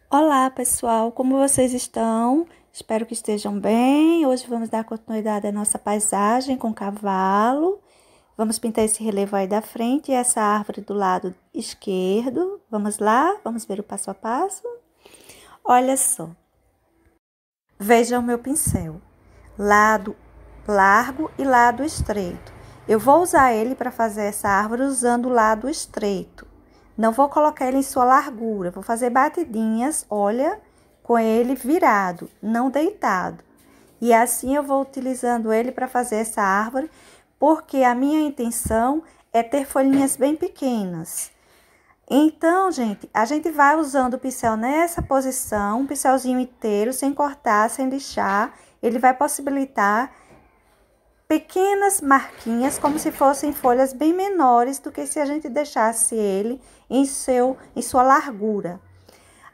Olá, pessoal, como vocês estão? Espero que estejam bem. Hoje vamos dar continuidade à nossa paisagem com cavalo. Vamos pintar esse relevo aí da frente e essa árvore do lado esquerdo. Vamos lá? Vamos ver o passo a passo? Olha só. Veja o meu pincel. Lado largo e lado estreito. Eu vou usar ele para fazer essa árvore usando o lado estreito. Não vou colocar ele em sua largura, vou fazer batidinhas, olha, com ele virado, não deitado. E assim eu vou utilizando ele para fazer essa árvore, porque a minha intenção é ter folhinhas bem pequenas. Então, gente, a gente vai usando o pincel nessa posição, um pincelzinho inteiro, sem cortar, sem lixar. Ele vai possibilitar pequenas marquinhas, como se fossem folhas bem menores do que se a gente deixasse ele em sua largura.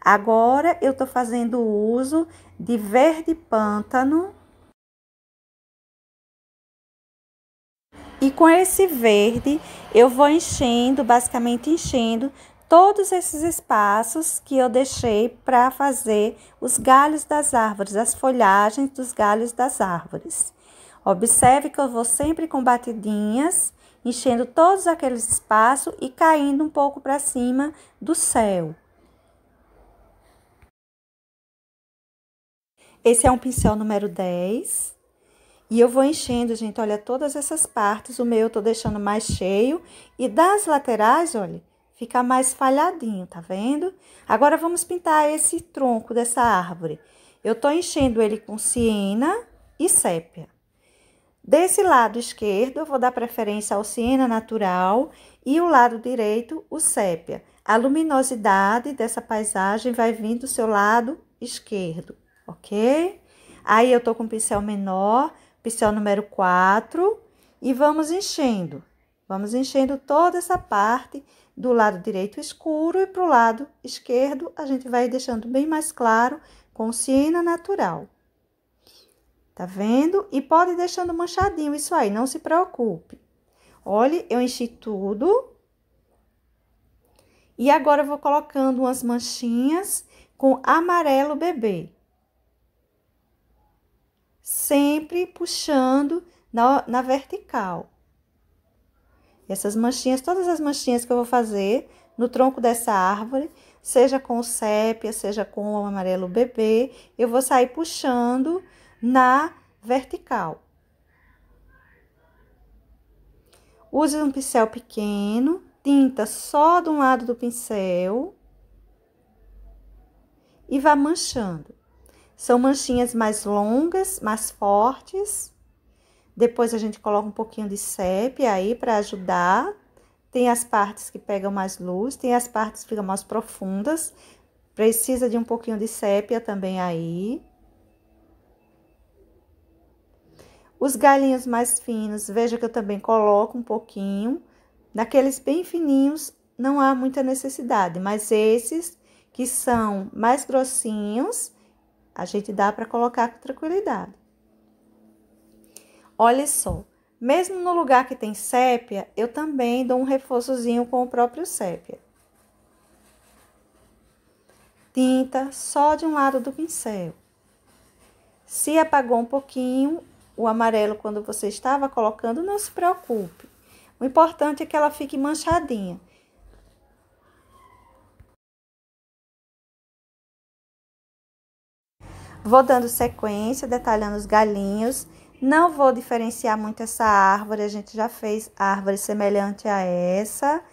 Agora, eu tô fazendo uso de verde pântano. E com esse verde, eu vou enchendo, basicamente enchendo todos esses espaços que eu deixei para fazer os galhos das árvores, as folhagens dos galhos das árvores. Observe que eu vou sempre com batidinhas, enchendo todos aqueles espaços e caindo um pouco para cima do céu. Esse é um pincel número 10. E eu vou enchendo, gente, olha, todas essas partes. O meu eu tô deixando mais cheio. E das laterais, olha, fica mais falhadinho, tá vendo? Agora, vamos pintar esse tronco dessa árvore. Eu tô enchendo ele com siena e sépia. Desse lado esquerdo, eu vou dar preferência ao siena natural e o lado direito, o sépia. A luminosidade dessa paisagem vai vir do seu lado esquerdo, ok? Aí, eu tô com o pincel menor, pincel número 4, e vamos enchendo. Vamos enchendo toda essa parte do lado direito escuro e pro lado esquerdo, a gente vai deixando bem mais claro com siena natural. Tá vendo? E pode ir deixando manchadinho isso aí, não se preocupe. Olha, eu enchi tudo. E agora eu vou colocando umas manchinhas com amarelo bebê. Sempre puxando na vertical. Essas manchinhas, todas as manchinhas que eu vou fazer no tronco dessa árvore, seja com o sépia, seja com o amarelo bebê, eu vou sair puxando na vertical. Use um pincel pequeno, tinta só de um lado do pincel e vá manchando. São manchinhas mais longas, mais fortes. Depois a gente coloca um pouquinho de sépia aí para ajudar. Tem as partes que pegam mais luz, tem as partes que ficam mais profundas. Precisa de um pouquinho de sépia também aí. Os galinhos mais finos, veja que eu também coloco um pouquinho. Daqueles bem fininhos, não há muita necessidade, mas esses que são mais grossinhos, a gente dá para colocar com tranquilidade. Olha só, mesmo no lugar que tem sépia, eu também dou um reforçozinho com o próprio sépia. Tinta só de um lado do pincel. Se apagou um pouquinho o amarelo quando você estava colocando, não se preocupe. O importante é que ela fique manchadinha. Vou dando sequência, detalhando os galinhos. Não vou diferenciar muito essa árvore, a gente já fez árvore semelhante a essa.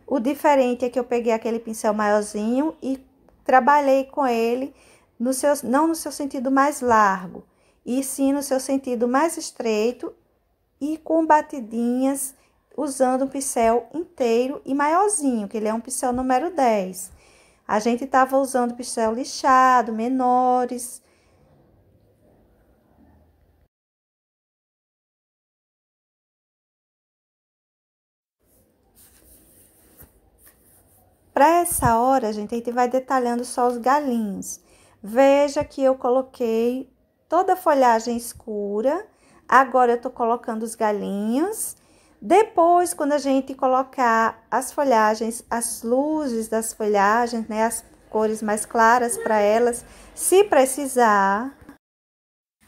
O diferente é que eu peguei aquele pincel maiorzinho e trabalhei com ele, não no seu sentido mais largo, e sim no seu sentido mais estreito e com batidinhas, usando um pincel inteiro e maiorzinho, que ele é um pincel número 10. A gente estava usando pincel lixado, menores. Para essa hora, gente, a gente vai detalhando só os galinhos. Veja que eu coloquei toda a folhagem escura. Agora, eu tô colocando os galinhos. Depois, quando a gente colocar as folhagens, as luzes das folhagens, né? cores mais claras para elas, se precisar.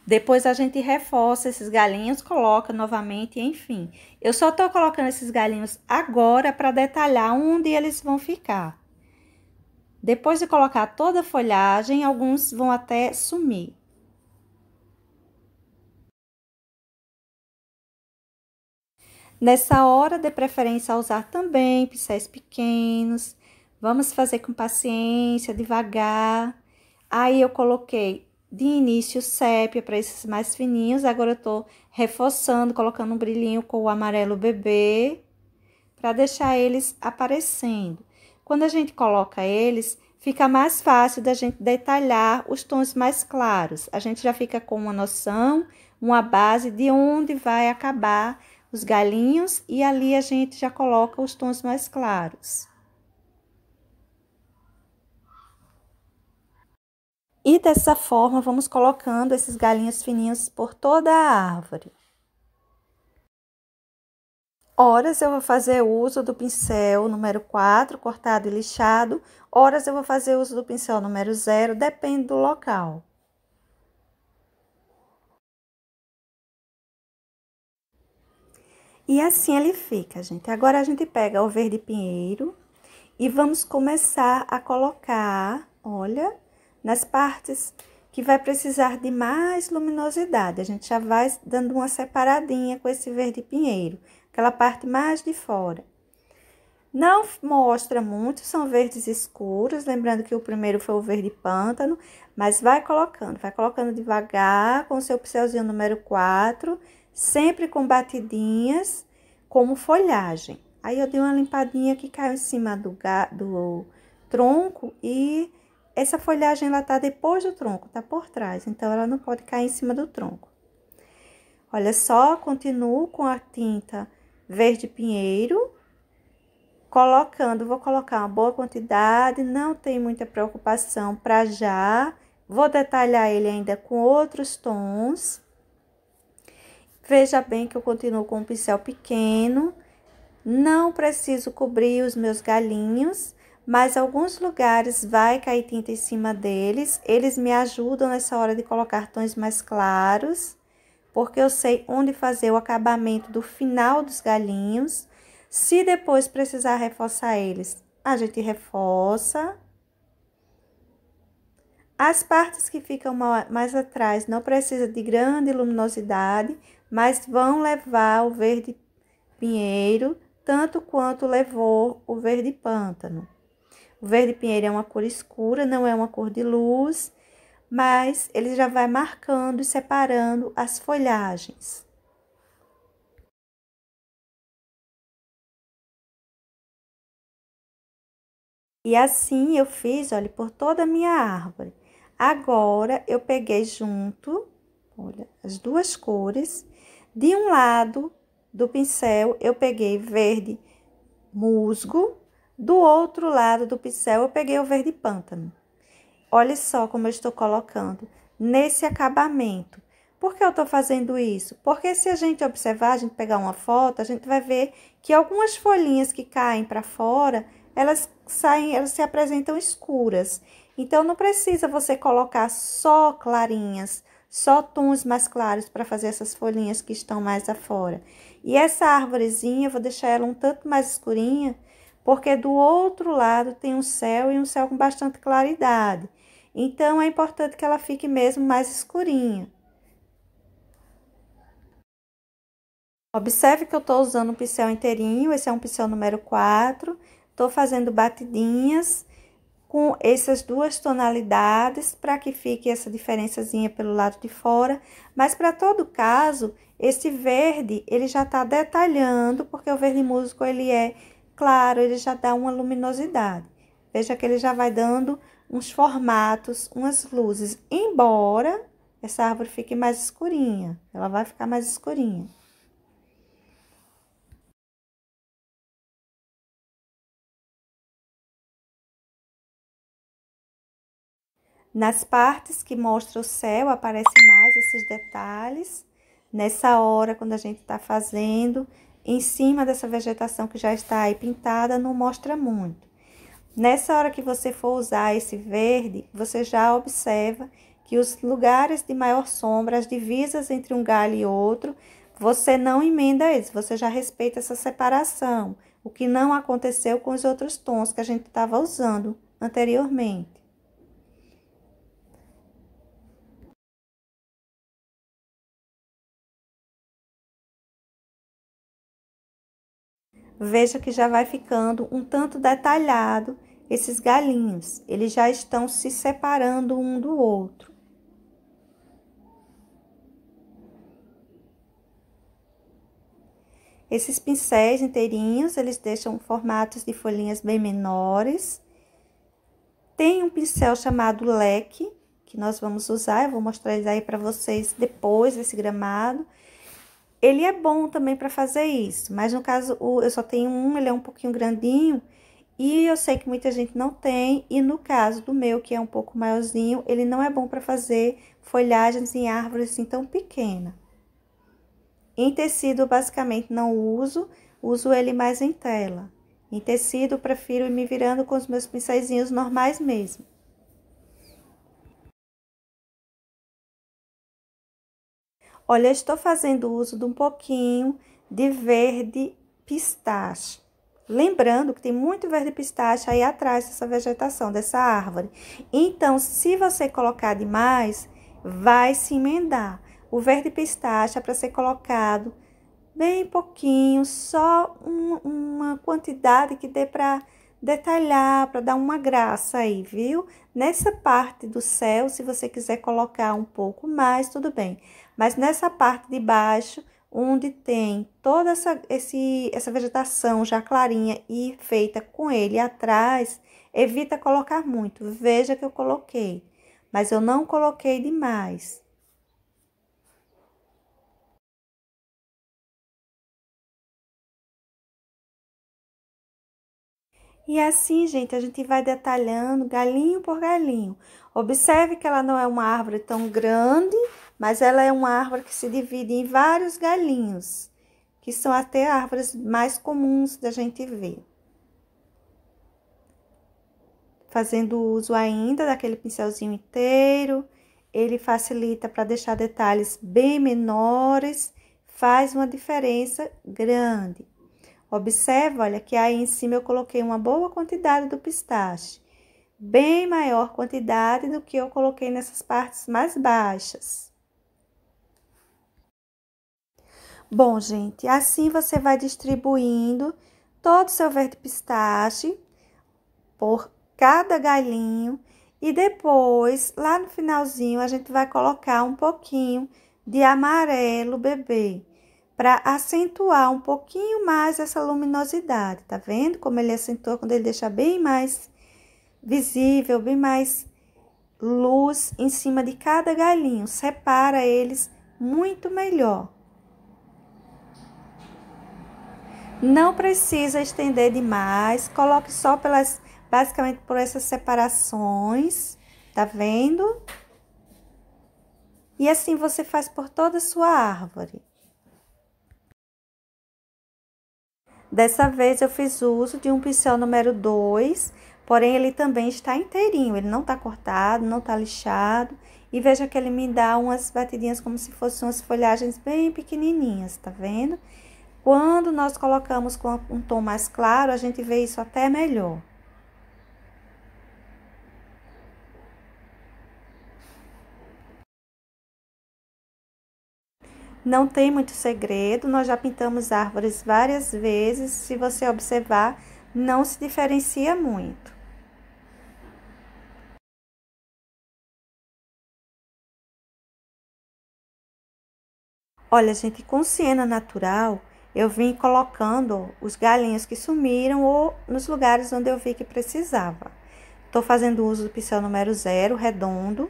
Depois a gente reforça esses galinhos, coloca novamente, enfim. Eu só tô colocando esses galinhos agora para detalhar onde eles vão ficar. Depois de colocar toda a folhagem, alguns vão até sumir. Nessa hora, dê preferência a usar também pincéis pequenos. Vamos fazer com paciência, devagar. Aí eu coloquei de início sépia para esses mais fininhos. Agora eu tô reforçando, colocando um brilhinho com o amarelo bebê, para deixar eles aparecendo. Quando a gente coloca eles, fica mais fácil da gente detalhar os tons mais claros. A gente já fica com uma noção, uma base de onde vai acabar os galinhos e ali a gente já coloca os tons mais claros. E dessa forma, vamos colocando esses galinhos fininhos por toda a árvore. Horas eu vou fazer uso do pincel número 4, cortado e lixado. Horas eu vou fazer uso do pincel número 0, depende do local. E assim ele fica, gente. Agora a gente pega o verde pinheiro e vamos começar a colocar, olha, nas partes que vai precisar de mais luminosidade. A gente já vai dando uma separadinha com esse verde pinheiro, aquela parte mais de fora. Não mostra muito, são verdes escuros, lembrando que o primeiro foi o verde pântano, mas vai colocando devagar com o seu pincelzinho número 4, sempre com batidinhas, como folhagem. Aí eu dei uma limpadinha que caiu em cima do tronco e essa folhagem ela tá depois do tronco, tá por trás, então ela não pode cair em cima do tronco. Olha só, continuo com a tinta verde pinheiro, colocando, vou colocar uma boa quantidade, não tem muita preocupação para já. Vou detalhar ele ainda com outros tons. Veja bem que eu continuo com um pincel pequeno. Não preciso cobrir os meus galinhos, mas alguns lugares vai cair tinta em cima deles. Eles me ajudam nessa hora de colocar tons mais claros, porque eu sei onde fazer o acabamento do final dos galinhos. Se depois precisar reforçar eles, a gente reforça. As partes que ficam mais atrás não precisa de grande luminosidade, mas vão levar o verde pinheiro, tanto quanto levou o verde pântano. O verde pinheiro é uma cor escura, não é uma cor de luz, mas ele já vai marcando e separando as folhagens. E assim eu fiz, olha, por toda a minha árvore. Agora, eu peguei junto, olha, as duas cores. De um lado do pincel, eu peguei verde musgo. Do outro lado do pincel, eu peguei o verde pântano. Olha só como eu estou colocando nesse acabamento. Por que eu estou fazendo isso? Porque se a gente observar, a gente pegar uma foto, a gente vai ver que algumas folhinhas que caem para fora, elas se apresentam escuras. Então, não precisa você colocar só clarinhas, só tons mais claros para fazer essas folhinhas que estão mais afora. E essa árvorezinha, eu vou deixar ela um tanto mais escurinha, porque do outro lado tem um céu e um céu com bastante claridade. Então, é importante que ela fique mesmo mais escurinha. Observe que eu tô usando um pincel inteirinho, esse é um pincel número 4. Tô fazendo batidinhas com essas duas tonalidades para que fique essa diferençazinha pelo lado de fora. Mas para todo caso, esse verde, ele já tá detalhando, porque o verde musgo, ele é claro, ele já dá uma luminosidade. Veja que ele já vai dando uns formatos, umas luzes, embora essa árvore fique mais escurinha, ela vai ficar mais escurinha. Nas partes que mostra o céu, aparece mais esses detalhes. Nessa hora, quando a gente está fazendo, em cima dessa vegetação que já está aí pintada, não mostra muito. Nessa hora que você for usar esse verde, você já observa que os lugares de maior sombra, as divisas entre um galho e outro, você não emenda eles, você já respeita essa separação, o que não aconteceu com os outros tons que a gente estava usando anteriormente. Veja que já vai ficando um tanto detalhado esses galinhos, eles já estão se separando um do outro. Esses pincéis inteirinhos, eles deixam formatos de folhinhas bem menores. Tem um pincel chamado leque, que nós vamos usar, eu vou mostrar ele aí para vocês depois desse gramado. Ele é bom também para fazer isso, mas no caso eu só tenho um, ele é um pouquinho grandinho, e eu sei que muita gente não tem, e no caso do meu, que é um pouco maiorzinho, ele não é bom para fazer folhagens em árvores assim tão pequena. Em tecido, basicamente, não uso ele mais em tela. Em tecido, prefiro ir me virando com os meus pincéisinhos normais mesmo. Olha, eu estou fazendo uso de um pouquinho de verde pistache. Lembrando que tem muito verde pistache aí atrás dessa vegetação, dessa árvore. Então, se você colocar demais, vai se emendar. O verde pistache é para ser colocado bem pouquinho, só uma quantidade que dê para detalhar, para dar uma graça aí, viu? Nessa parte do céu, se você quiser colocar um pouco mais, tudo bem. Mas nessa parte de baixo, onde tem toda essa vegetação já clarinha e feita com ele atrás, evita colocar muito. Veja que eu coloquei, mas eu não coloquei demais. E assim, gente, a gente vai detalhando galinho por galinho. Observe que ela não é uma árvore tão grande, mas ela é uma árvore que se divide em vários galinhos, que são até árvores mais comuns da gente ver. Fazendo uso ainda daquele pincelzinho inteiro, ele facilita para deixar detalhes bem menores, faz uma diferença grande. Observa, olha, que aí em cima eu coloquei uma boa quantidade do pistache. Bem maior quantidade do que eu coloquei nessas partes mais baixas. Bom, gente, assim você vai distribuindo todo o seu verde pistache por cada galinho. E depois, lá no finalzinho, a gente vai colocar um pouquinho de amarelo bebê, para acentuar um pouquinho mais essa luminosidade, tá vendo? Como ele acentua quando ele deixa bem mais visível, bem mais luz em cima de cada galinho, separa eles muito melhor. Não precisa estender demais, coloque só basicamente por essas separações, tá vendo? E assim você faz por toda a sua árvore. Dessa vez eu fiz uso de um pincel número 2, porém ele também está inteirinho, ele não está cortado, não está lixado. E veja que ele me dá umas batidinhas como se fossem umas folhagens bem pequenininhas, tá vendo? Quando nós colocamos com um tom mais claro, a gente vê isso até melhor. Não tem muito segredo, nós já pintamos árvores várias vezes, se você observar, não se diferencia muito. Olha, gente, com siena natural, eu vim colocando os galinhos que sumiram ou nos lugares onde eu vi que precisava. Tô fazendo uso do pincel número 0, redondo,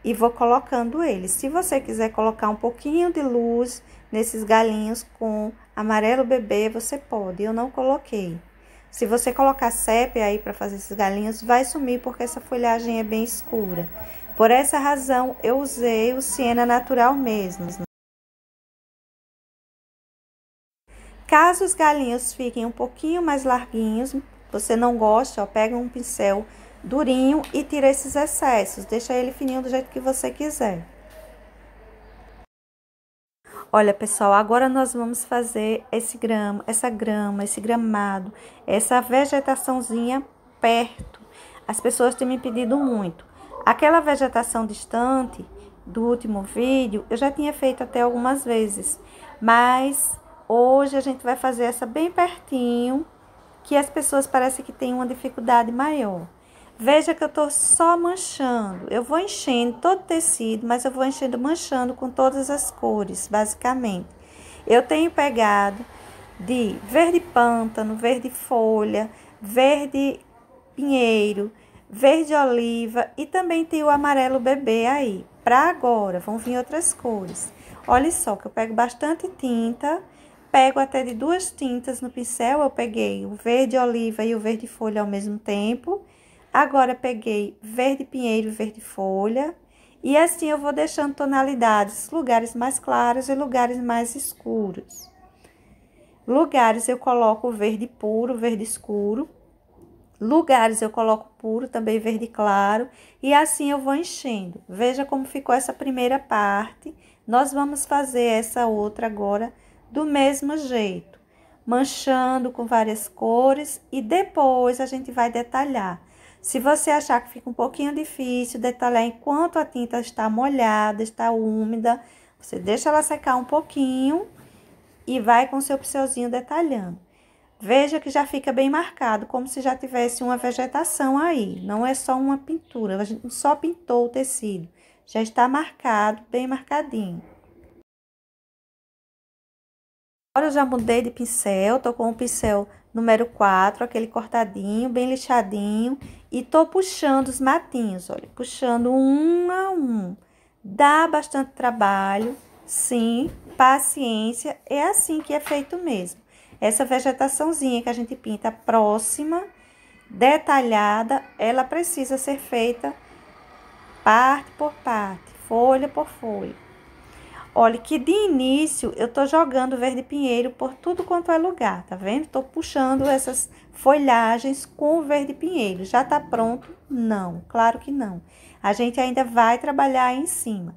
e vou colocando ele. Se você quiser colocar um pouquinho de luz nesses galinhos com amarelo bebê, você pode. Eu não coloquei. Se você colocar sépia aí para fazer esses galinhos, vai sumir porque essa folhagem é bem escura. Por essa razão, eu usei o siena natural mesmo. Caso os galinhos fiquem um pouquinho mais larguinhos, você não gosta, ó, pega um pincel durinho e tira esses excessos. Deixa ele fininho do jeito que você quiser. Olha, pessoal, agora nós vamos fazer esse gramado, essa vegetaçãozinha perto. As pessoas têm me pedido muito. Aquela vegetação distante do último vídeo, eu já tinha feito até algumas vezes, mas hoje a gente vai fazer essa bem pertinho, que as pessoas parecem que têm uma dificuldade maior. Veja que eu tô só manchando. Eu vou enchendo todo o tecido, mas eu vou enchendo, manchando com todas as cores, basicamente. Eu tenho pegado de verde pântano, verde folha, verde pinheiro, verde oliva e também tem o amarelo bebê aí. Para agora, vão vir outras cores. Olha só que eu pego bastante tinta, pego até de 2 tintas no pincel. Eu peguei o verde oliva e o verde folha ao mesmo tempo. Agora, peguei verde pinheiro e verde folha. E assim eu vou deixando tonalidades, lugares mais claros e lugares mais escuros. Lugares eu coloco verde puro, verde escuro. Lugares eu coloco puro, também verde claro. E assim eu vou enchendo. Veja como ficou essa primeira parte. Nós vamos fazer essa outra agora do mesmo jeito. Manchando com várias cores e depois a gente vai detalhar. Se você achar que fica um pouquinho difícil detalhar enquanto a tinta está molhada, está úmida, você deixa ela secar um pouquinho e vai com seu pincelzinho detalhando. Veja que já fica bem marcado, como se já tivesse uma vegetação aí. Não é só uma pintura, a gente só pintou o tecido. Já está marcado, bem marcadinho. Agora eu já mudei de pincel, tô com o pincel número 4, aquele cortadinho, bem lixadinho. E tô puxando os matinhos, olha, puxando um a um. Dá bastante trabalho, sim, paciência, é assim que é feito mesmo. Essa vegetaçãozinha que a gente pinta próxima, detalhada, ela precisa ser feita parte por parte, folha por folha. Olha que de início eu tô jogando verde pinheiro por tudo quanto é lugar, tá vendo? Tô puxando essas folhagens com o verde pinheiro. Já tá pronto? Não, claro que não. A gente ainda vai trabalhar aí em cima.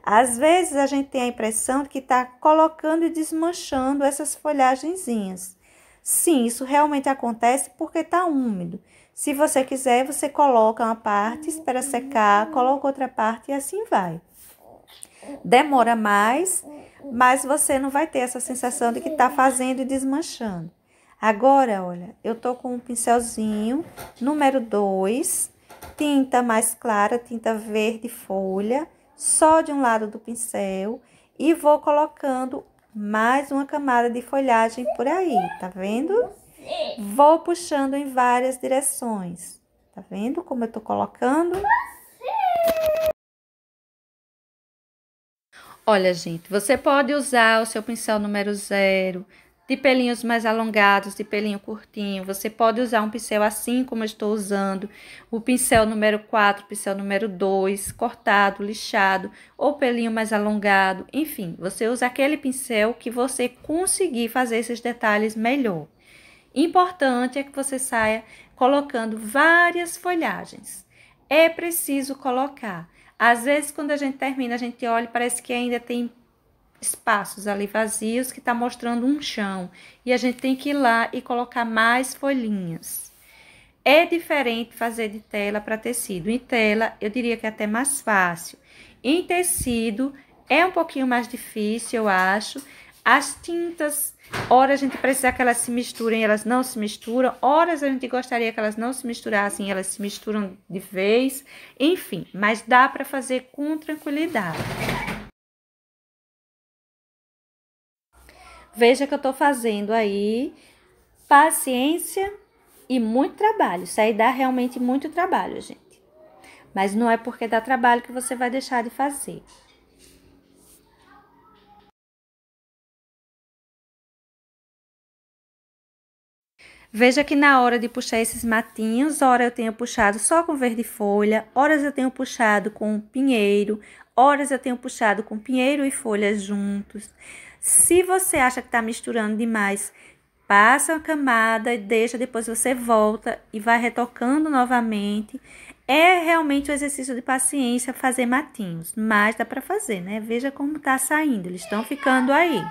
Às vezes a gente tem a impressão de que tá colocando e desmanchando essas folhagenzinhas. Sim, isso realmente acontece porque tá úmido. Se você quiser, você coloca uma parte, espera secar, coloca outra parte e assim vai. Demora mais, mas você não vai ter essa sensação de que tá fazendo e desmanchando. Agora, olha, eu tô com um pincelzinho, número 2, tinta mais clara, tinta verde folha, só de um lado do pincel, e vou colocando mais uma camada de folhagem por aí, tá vendo? Vou puxando em várias direções, tá vendo como eu tô colocando? Olha, gente, você pode usar o seu pincel número 0, de pelinhos mais alongados, de pelinho curtinho. Você pode usar um pincel assim como eu estou usando, o pincel número 4, pincel número 2, cortado, lixado, ou pelinho mais alongado. Enfim, você usa aquele pincel que você conseguir fazer esses detalhes melhor. Importante é que você saia colocando várias folhagens. É preciso colocar. Às vezes, quando a gente termina, a gente olha e parece que ainda tem espaços ali vazios que está mostrando um chão. E a gente tem que ir lá e colocar mais folhinhas. É diferente fazer de tela para tecido. Em tela, eu diria que é até mais fácil. Em tecido, é um pouquinho mais difícil, eu acho. As tintas, ora a gente precisa que elas se misturem, elas não se misturam. Horas a gente gostaria que elas não se misturassem, elas se misturam de vez. Enfim, mas dá para fazer com tranquilidade. Veja que eu tô fazendo aí, paciência e muito trabalho. Isso aí dá realmente muito trabalho, gente. Mas não é porque dá trabalho que você vai deixar de fazer. Veja que na hora de puxar esses matinhos, ora eu tenho puxado só com verde folha, horas eu tenho puxado com pinheiro, horas eu tenho puxado com pinheiro e folhas juntos. Se você acha que tá misturando demais, passa uma camada e deixa, depois você volta e vai retocando novamente. É realmente um exercício de paciência fazer matinhos, mas dá para fazer, né? Veja como tá saindo, eles estão ficando aí.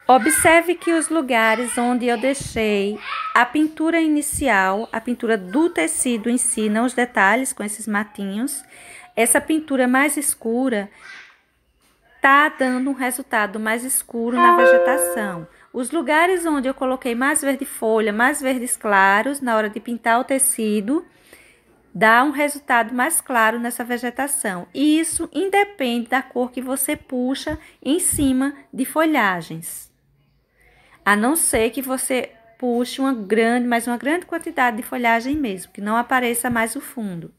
Observe que os lugares onde eu deixei a pintura inicial, a pintura do tecido em si, não os detalhes com esses matinhos, essa pintura mais escura tá dando um resultado mais escuro na vegetação. Os lugares onde eu coloquei mais verde folha, mais verdes claros, na hora de pintar o tecido, dá um resultado mais claro nessa vegetação. E isso independe da cor que você puxa em cima de folhagens. A não ser que você puxe mas uma grande quantidade de folhagem mesmo, que não apareça mais o fundo.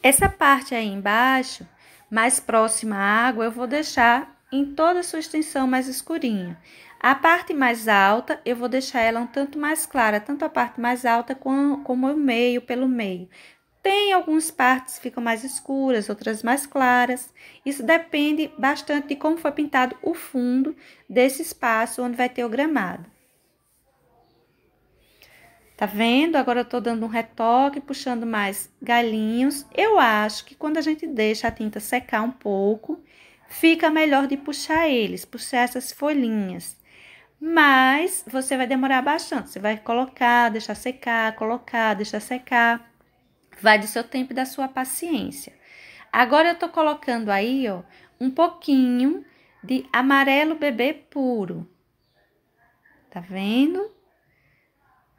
Essa parte aí embaixo, mais próxima à água, eu vou deixar em toda a sua extensão mais escurinha. A parte mais alta, eu vou deixar ela um tanto mais clara, tanto a parte mais alta como o meio, pelo meio. Tem algumas partes que ficam mais escuras, outras mais claras. Isso depende bastante de como foi pintado o fundo desse espaço onde vai ter o gramado. Tá vendo? Agora eu tô dando um retoque, puxando mais galinhos. Eu acho que quando a gente deixa a tinta secar um pouco, fica melhor de puxar eles, puxar essas folhinhas. Mas você vai demorar bastante. Você vai colocar, deixar secar, colocar, deixar secar. Vai do seu tempo e da sua paciência. Agora eu tô colocando aí, ó, um pouquinho de amarelo bebê puro. Tá vendo?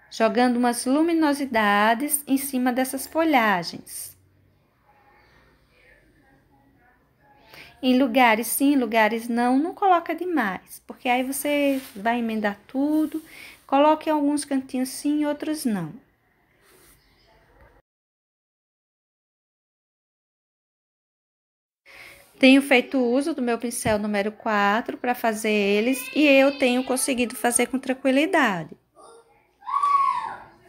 Jogando umas luminosidades em cima dessas folhagens. Em lugares sim, em lugares não, não coloca demais, porque aí você vai emendar tudo. Coloque em alguns cantinhos sim, outros não. Tenho feito uso do meu pincel número 4 para fazer eles e eu tenho conseguido fazer com tranquilidade.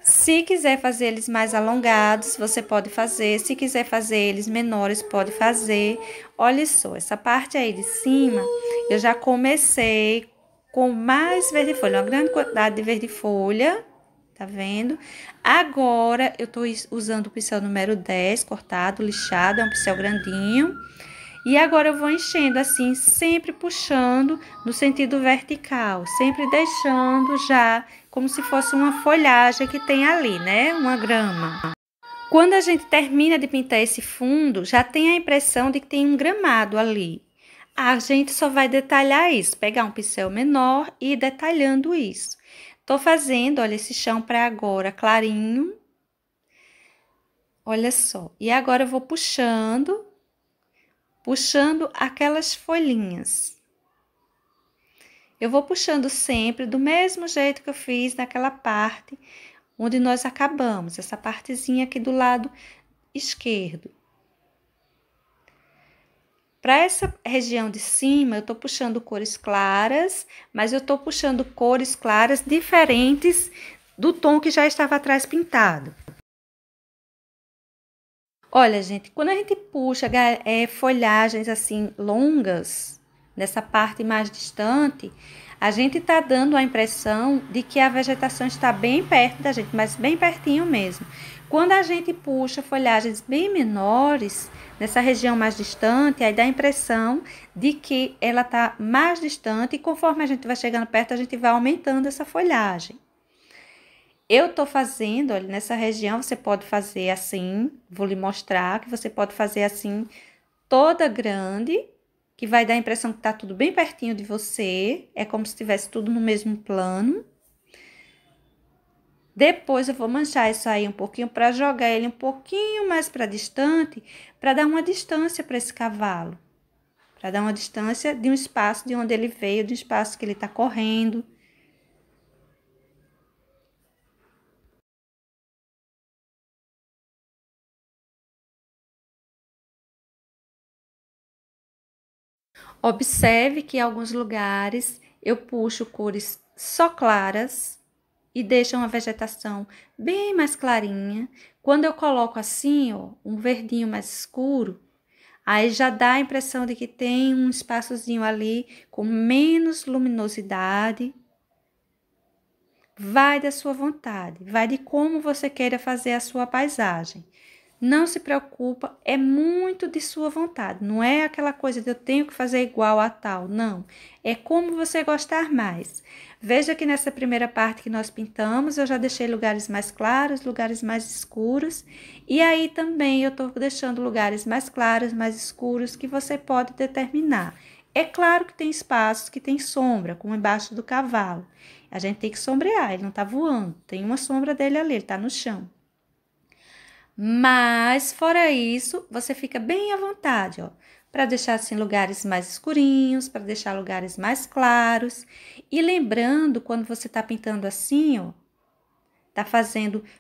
Se quiser fazer eles mais alongados, você pode fazer. Se quiser fazer eles menores, pode fazer. Olha só, essa parte aí de cima, eu já comecei com mais verde folha, uma grande quantidade de verde folha, tá vendo? Agora, eu tô usando o pincel número 10, cortado, lixado, é um pincel grandinho. E agora eu vou enchendo assim, sempre puxando no sentido vertical, sempre deixando já como se fosse uma folhagem que tem ali, né? Uma grama. Quando a gente termina de pintar esse fundo, já tem a impressão de que tem um gramado ali. A gente só vai detalhar isso, pegar um pincel menor e ir detalhando isso. Tô fazendo, olha, esse chão para agora clarinho. Olha só. E agora eu vou puxando aquelas folhinhas. Eu vou puxando sempre do mesmo jeito que eu fiz naquela parte onde nós acabamos, essa partezinha aqui do lado esquerdo. Para essa região de cima, eu tô puxando cores claras, mas eu tô puxando cores claras diferentes do tom que já estava atrás pintado. Olha, gente, quando a gente puxa folhagens assim longas, nessa parte mais distante, a gente tá dando a impressão de que a vegetação está bem perto da gente, mas bem pertinho mesmo. Quando a gente puxa folhagens bem menores, nessa região mais distante, aí dá a impressão de que ela tá mais distante e conforme a gente vai chegando perto, a gente vai aumentando essa folhagem. Eu tô fazendo, olha, nessa região você pode fazer assim, vou lhe mostrar que você pode fazer assim, toda grande, que vai dar a impressão que tá tudo bem pertinho de você, é como se estivesse tudo no mesmo plano. Depois eu vou manchar isso aí um pouquinho para jogar ele um pouquinho mais para distante, para dar uma distância para esse cavalo. Para dar uma distância de um espaço de onde ele veio, de um espaço que ele tá correndo. Observe que em alguns lugares eu puxo cores só claras e deixo uma vegetação bem mais clarinha. Quando eu coloco assim, ó, um verdinho mais escuro, aí já dá a impressão de que tem um espaçozinho ali com menos luminosidade. Vai da sua vontade, vai de como você queira fazer a sua paisagem. Não se preocupa, é muito de sua vontade. Não é aquela coisa de eu tenho que fazer igual a tal, não. É como você gostar mais. Veja que nessa primeira parte que nós pintamos, eu já deixei lugares mais claros, lugares mais escuros. E aí também eu estou deixando lugares mais claros, mais escuros, que você pode determinar. É claro que tem espaços que tem sombra, como embaixo do cavalo. A gente tem que sombrear, ele não está voando. Tem uma sombra dele ali, ele está no chão. Mas, fora isso, você fica bem à vontade, ó, para deixar assim lugares mais escurinhos, para deixar lugares mais claros. E lembrando, quando você tá pintando assim, ó, tá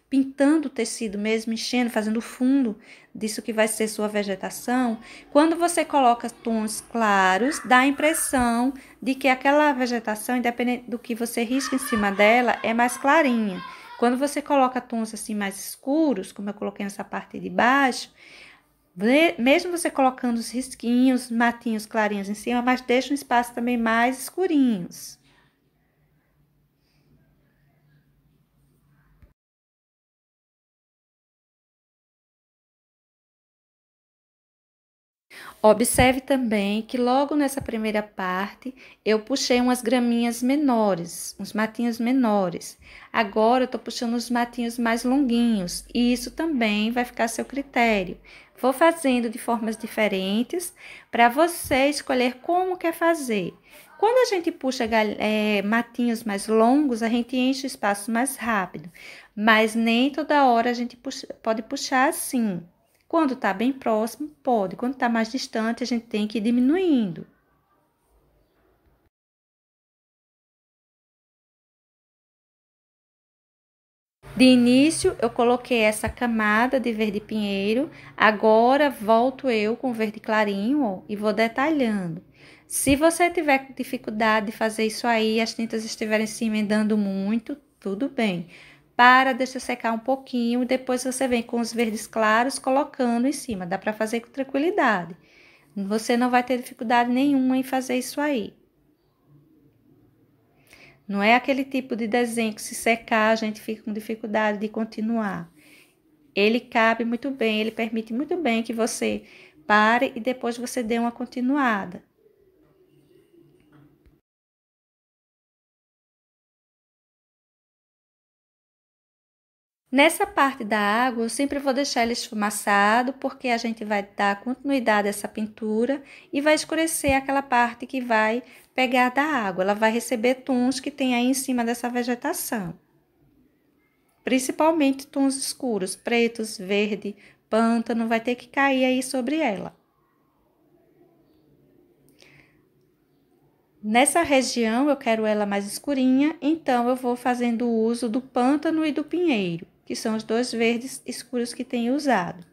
pintando o tecido mesmo, enchendo, fazendo o fundo disso que vai ser sua vegetação, quando você coloca tons claros, dá a impressão de que aquela vegetação, independente do que você risca em cima dela, é mais clarinha. Quando você coloca tons assim mais escuros, como eu coloquei nessa parte de baixo, mesmo você colocando os risquinhos, matinhos clarinhos em cima, mas deixa um espaço também mais escurinhos. Observe também que logo nessa primeira parte eu puxei umas graminhas menores, uns matinhos menores. Agora eu tô puxando os matinhos mais longuinhos e isso também vai ficar a seu critério. Vou fazendo de formas diferentes para você escolher como quer fazer. Quando a gente puxa matinhos mais longos, a gente enche o espaço mais rápido, mas nem toda hora a gente pode puxar assim. Quando está bem próximo, pode. Quando está mais distante, a gente tem que ir diminuindo. De início, eu coloquei essa camada de verde pinheiro. Agora, volto eu com verde clarinho, ó, e vou detalhando. Se você tiver dificuldade de fazer isso aí, as tintas estiverem se emendando muito, tudo bem. Deixa secar um pouquinho, depois você vem com os verdes claros colocando em cima. Dá para fazer com tranquilidade. Você não vai ter dificuldade nenhuma em fazer isso aí. Não é aquele tipo de desenho que se secar a gente fica com dificuldade de continuar. Ele cabe muito bem, ele permite muito bem que você pare e depois você dê uma continuada. Nessa parte da água, eu sempre vou deixar ele esfumaçado, porque a gente vai dar continuidade a essa pintura e vai escurecer aquela parte que vai pegar da água. Ela vai receber tons que tem aí em cima dessa vegetação. Principalmente tons escuros, pretos, verde, pântano, vai ter que cair aí sobre ela. Nessa região eu quero ela mais escurinha, então eu vou fazendo uso do pântano e do pinheiro, que são os dois verdes escuros que tenho usado.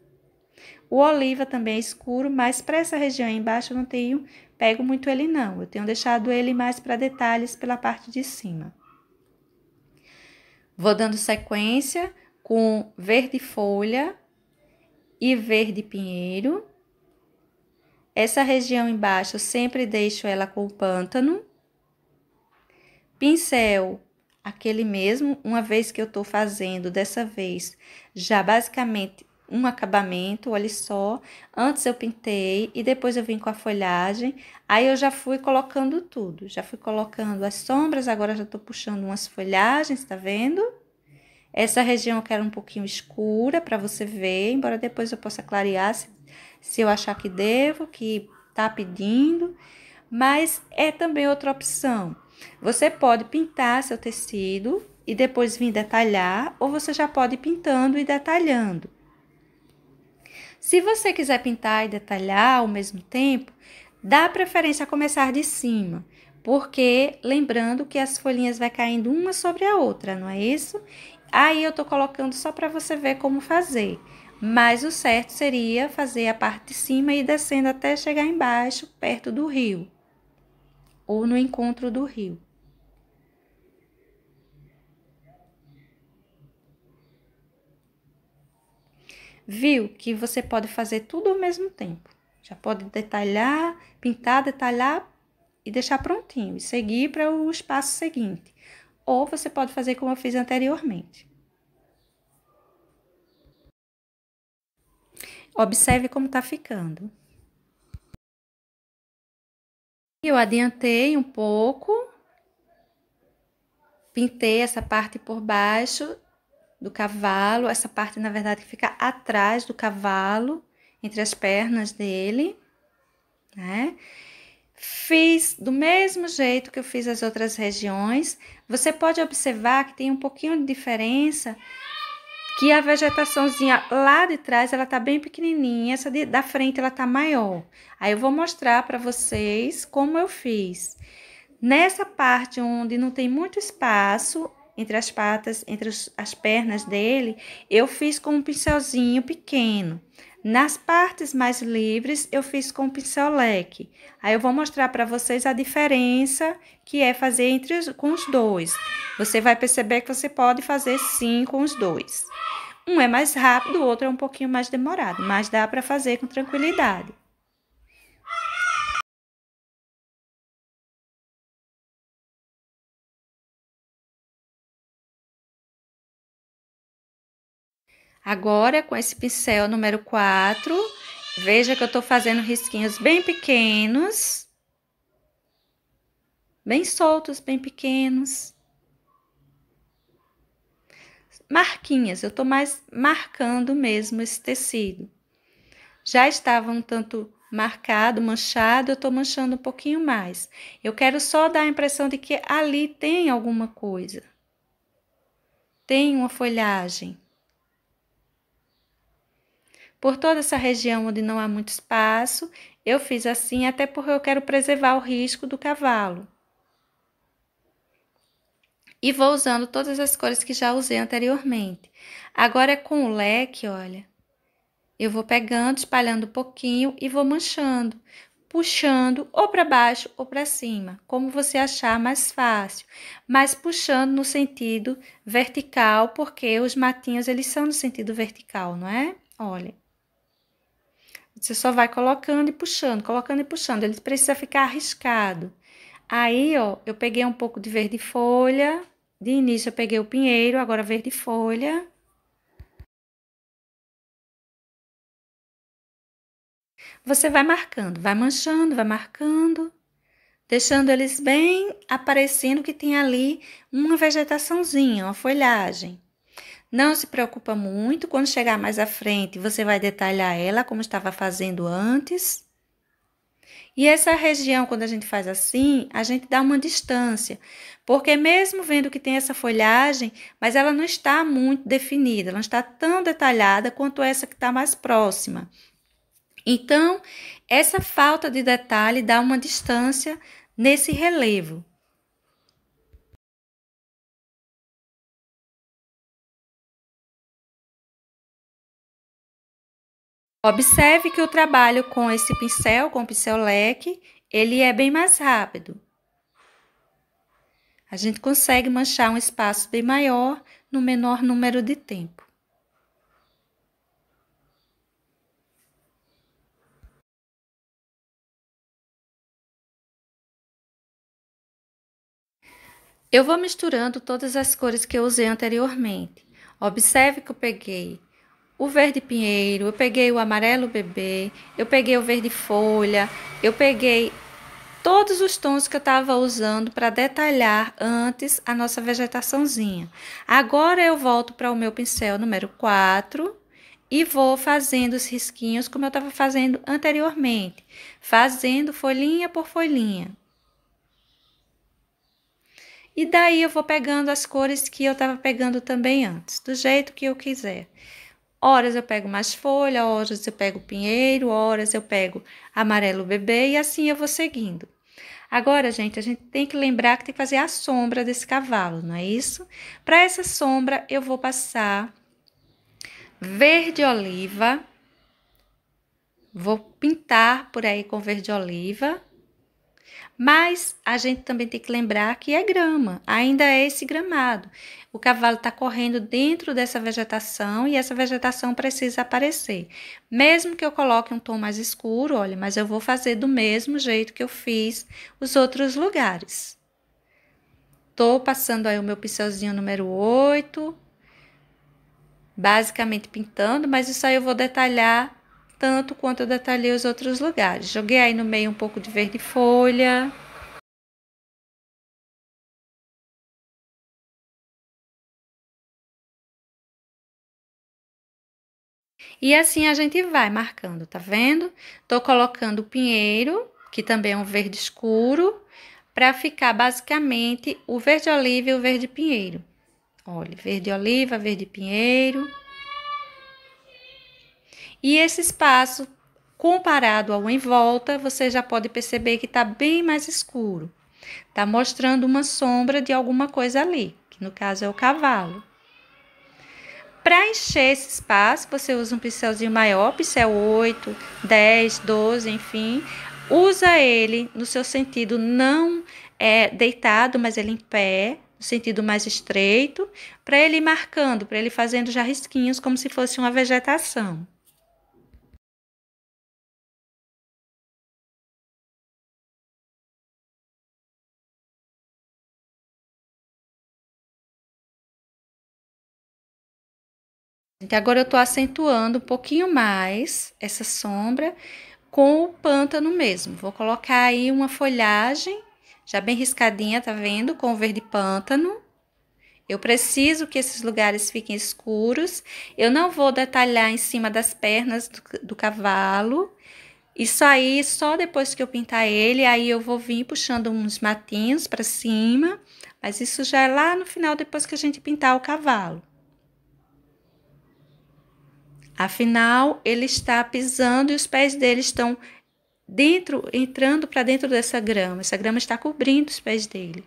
O oliva também é escuro, mas para essa região aí embaixo eu não tenho pego muito ele não. Eu tenho deixado ele mais para detalhes pela parte de cima. Vou dando sequência com verde folha e verde pinheiro. Essa região embaixo eu sempre deixo ela com o pântano. Pincel, aquele mesmo, uma vez que eu tô fazendo dessa vez, já basicamente um acabamento, olha só. Antes eu pintei e depois eu vim com a folhagem. Aí eu já fui colocando tudo. Já fui colocando as sombras, agora já tô puxando umas folhagens, tá vendo? Essa região eu quero um pouquinho escura para você ver, embora depois eu possa clarear se eu achar que devo, que tá pedindo. Mas é também outra opção. Você pode pintar seu tecido e depois vir detalhar, ou você já pode ir pintando e detalhando. Se você quiser pintar e detalhar ao mesmo tempo, dá preferência a começar de cima, porque lembrando que as folhinhas vai caindo uma sobre a outra, não é isso? Aí eu tô colocando só para você ver como fazer. Mas o certo seria fazer a parte de cima e ir descendo até chegar embaixo, perto do rio. ou no encontro do rio. Viu que você pode fazer tudo ao mesmo tempo. Já pode detalhar, pintar, detalhar e deixar prontinho. E seguir para o espaço seguinte. Ou você pode fazer como eu fiz anteriormente. Observe como está ficando. Eu adiantei um pouco. Pintei essa parte por baixo do cavalo, essa parte, na verdade, que fica atrás do cavalo, entre as pernas dele, né? Fiz do mesmo jeito que eu fiz as outras regiões. Você pode observar que tem um pouquinho de diferença, que a vegetaçãozinha lá de trás, ela tá bem pequenininha, essa da frente, ela tá maior. Aí eu vou mostrar para vocês como eu fiz. Nessa parte onde não tem muito espaço entre as patas, entre as pernas dele, eu fiz com um pincelzinho pequeno. Nas partes mais livres, eu fiz com um pincel leque. Aí eu vou mostrar para vocês a diferença que é fazer com os dois. Você vai perceber que você pode fazer sim com os dois. Um é mais rápido, o outro é um pouquinho mais demorado, mas dá para fazer com tranquilidade. Agora, com esse pincel número 4, veja que eu tô fazendo risquinhos bem pequenos, bem soltos, bem pequenos. Marquinhas, eu tô mais marcando mesmo esse tecido. Já estava um tanto marcado, manchado, eu tô manchando um pouquinho mais. Eu quero só dar a impressão de que ali tem alguma coisa. Tem uma folhagem. Por toda essa região onde não há muito espaço, eu fiz assim até porque eu quero preservar o risco do cavalo. E vou usando todas as cores que já usei anteriormente. Agora, com o leque, olha, eu vou pegando, espalhando um pouquinho e vou manchando, puxando ou para baixo ou para cima, como você achar mais fácil, mas puxando no sentido vertical, porque os matinhos, eles são no sentido vertical, não é? Olha. Você só vai colocando e puxando, ele precisa ficar arriscado. Aí, ó, eu peguei um pouco de verde folha. De início eu peguei o pinheiro, agora verde folha. Você vai marcando, vai manchando, vai marcando, deixando eles bem aparecendo que tem ali uma vegetaçãozinha, uma folhagem. Não se preocupa muito, quando chegar mais à frente, você vai detalhar ela como estava fazendo antes. E essa região, quando a gente faz assim, a gente dá uma distância, porque mesmo vendo que tem essa folhagem, mas ela não está muito definida, ela não está tão detalhada quanto essa que está mais próxima. Então, essa falta de detalhe dá uma distância nesse relevo. Observe que o trabalho com esse pincel, com o pincel leque, ele é bem mais rápido. A gente consegue manchar um espaço bem maior no menor número de tempo. Eu vou misturando todas as cores que eu usei anteriormente. Observe que eu peguei o verde pinheiro, eu peguei o amarelo bebê, eu peguei o verde folha, eu peguei todos os tons que eu estava usando para detalhar antes a nossa vegetaçãozinha. Agora eu volto para o meu pincel número 4 e vou fazendo os risquinhos como eu estava fazendo anteriormente, fazendo folhinha por folhinha. E daí eu vou pegando as cores que eu estava pegando também antes, do jeito que eu quiser. Horas eu pego mais folha, horas eu pego pinheiro, horas eu pego amarelo bebê e assim eu vou seguindo. Agora, gente, a gente tem que lembrar que tem que fazer a sombra desse cavalo, não é isso? Para essa sombra, eu vou passar verde oliva. Vou pintar por aí com verde oliva. Mas a gente também tem que lembrar que é grama, ainda é esse gramado. O cavalo está correndo dentro dessa vegetação e essa vegetação precisa aparecer. Mesmo que eu coloque um tom mais escuro, olha, mas eu vou fazer do mesmo jeito que eu fiz os outros lugares. Tô passando aí o meu pincelzinho número 8, basicamente pintando, mas isso aí eu vou detalhar tanto quanto eu detalhei os outros lugares. Joguei aí no meio um pouco de verde folha. E assim a gente vai marcando, tá vendo? Tô colocando o pinheiro, que também é um verde escuro, para ficar basicamente o verde oliva e o verde pinheiro. Olha, verde oliva, verde pinheiro. E esse espaço, comparado ao em volta, você já pode perceber que tá bem mais escuro. Tá mostrando uma sombra de alguma coisa ali, que no caso é o cavalo. Para encher esse espaço, você usa um pincelzinho maior, pincel 8, 10, 12, enfim. Usa ele no seu sentido não deitado, mas ele em pé, no sentido mais estreito, para ele ir marcando, para ele fazendo já risquinhos como se fosse uma vegetação. Agora eu estou acentuando um pouquinho mais essa sombra com o pântano mesmo. Vou colocar aí uma folhagem já bem riscadinha, tá vendo? Com o verde pântano. Eu preciso que esses lugares fiquem escuros. Eu não vou detalhar em cima das pernas do cavalo. Isso aí, só depois que eu pintar ele, aí eu vou vir puxando uns matinhos para cima. Mas isso já é lá no final, depois que a gente pintar o cavalo. Afinal, ele está pisando e os pés dele estão entrando para dentro dessa grama. Essa grama está cobrindo os pés dele.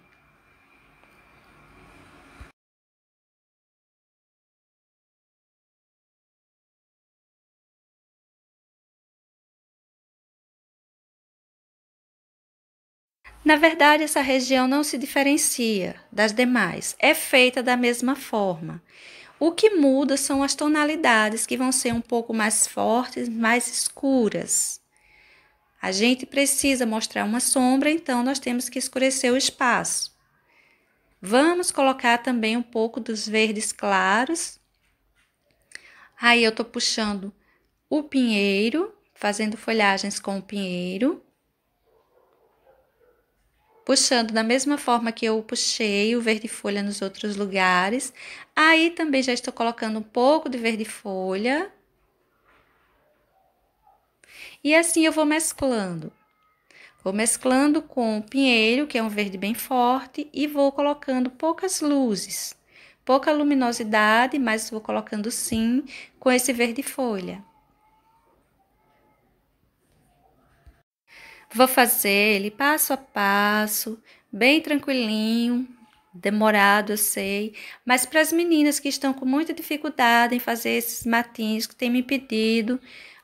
Na verdade, essa região não se diferencia das demais, é feita da mesma forma. O que muda são as tonalidades, que vão ser um pouco mais fortes, mais escuras. A gente precisa mostrar uma sombra, então nós temos que escurecer o espaço. Vamos colocar também um pouco dos verdes claros. Aí eu tô puxando o pinheiro, fazendo folhagens com o pinheiro. Puxando da mesma forma que eu puxei o verde folha nos outros lugares. Aí também já estou colocando um pouco de verde folha. E assim eu vou mesclando. Vou mesclando com o pinheiro, que é um verde bem forte, e vou colocando poucas luzes. Pouca luminosidade, mas vou colocando sim com esse verde folha. Vou fazer ele passo a passo, bem tranquilinho, demorado, eu sei, mas para as meninas que estão com muita dificuldade em fazer esses matinhos, que têm me pedido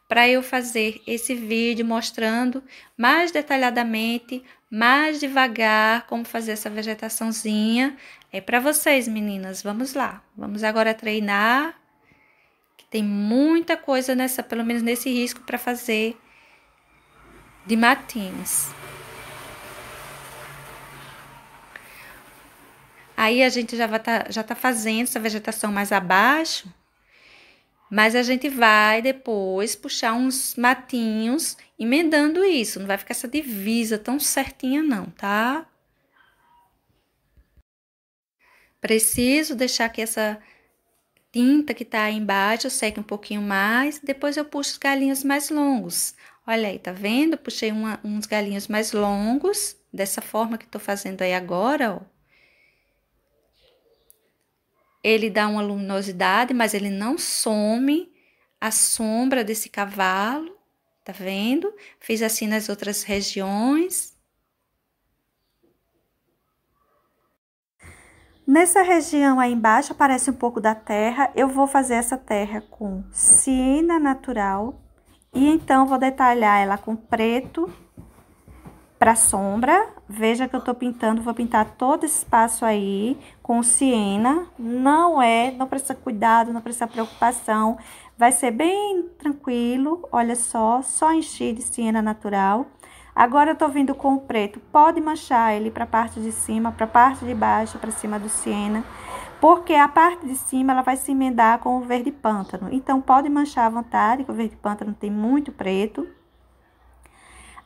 para eu fazer esse vídeo mostrando mais detalhadamente, mais devagar, como fazer essa vegetaçãozinha. É para vocês, meninas, vamos lá. Vamos agora treinar, que tem muita coisa nessa, pelo menos nesse risco para fazer de matinhos. Aí a gente já tá fazendo essa vegetação mais abaixo, mas a gente vai depois puxar uns matinhos, emendando isso. Não vai ficar essa divisa tão certinha não, tá? Preciso deixar que essa tinta que tá aí embaixo seque um pouquinho mais, depois eu puxo os galinhos mais longos. Olha aí, tá vendo? Puxei uns galinhos mais longos, dessa forma que tô fazendo aí agora, ó. Ele dá uma luminosidade, mas ele não some a sombra desse cavalo, tá vendo? Fiz assim nas outras regiões. Nessa região aí embaixo aparece um pouco da terra. Eu vou fazer essa terra com siena natural e então vou detalhar ela com preto Para sombra, veja que eu tô pintando, vou pintar todo esse espaço aí com siena. Não precisa cuidado, não precisa preocupação. Vai ser bem tranquilo, olha só encher de siena natural. Agora eu tô vindo com o preto, pode manchar ele para a parte de cima, para a parte de baixo, para cima do siena, porque a parte de cima ela vai se emendar com o verde pântano. Então pode manchar à vontade, que o verde pântano tem muito preto.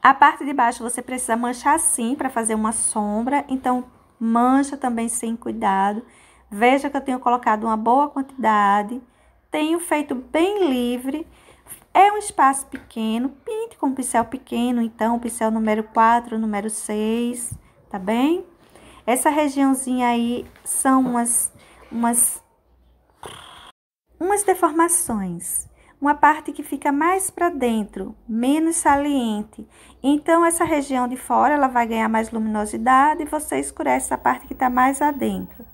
A parte de baixo você precisa manchar sim para fazer uma sombra, então mancha também sem cuidado. Veja que eu tenho colocado uma boa quantidade, tenho feito bem livre. É um espaço pequeno, pinte com um pincel pequeno, então pincel número 4, número 6, tá bem? Essa regiãozinha aí são umas deformações. Uma parte que fica mais para dentro, menos saliente. Então, essa região de fora, ela vai ganhar mais luminosidade e você escurece a parte que está mais adentro.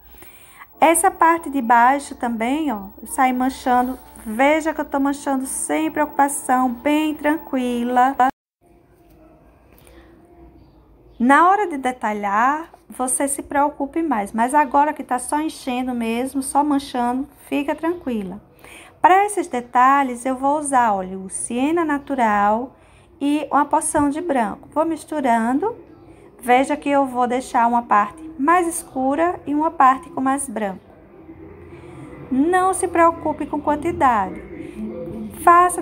Essa parte de baixo também, ó, eu saio manchando. Veja que eu tô manchando sem preocupação, bem tranquila. Na hora de detalhar, você se preocupe mais. Mas agora que tá só enchendo mesmo, só manchando, fica tranquila. Para esses detalhes, eu vou usar, olha, o siena natural e uma porção de branco. Vou misturando. Veja que eu vou deixar uma parte mais escura e uma parte com mais branco. Não se preocupe com quantidade.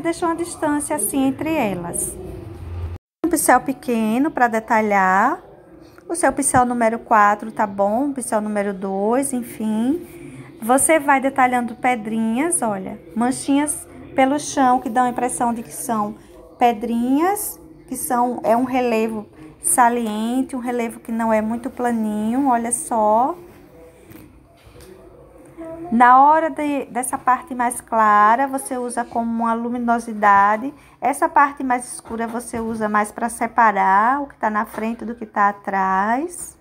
Deixa uma distância assim entre elas. Um pincel pequeno para detalhar. O seu pincel número 4 tá bom, o pincel número 2, enfim. Você vai detalhando pedrinhas, olha, manchinhas pelo chão que dão a impressão de que são pedrinhas, é um relevo saliente, um relevo que não é muito planinho, olha só. Na hora dessa parte mais clara, você usa como uma luminosidade. Essa parte mais escura você usa mais para separar o que tá na frente do que tá atrás.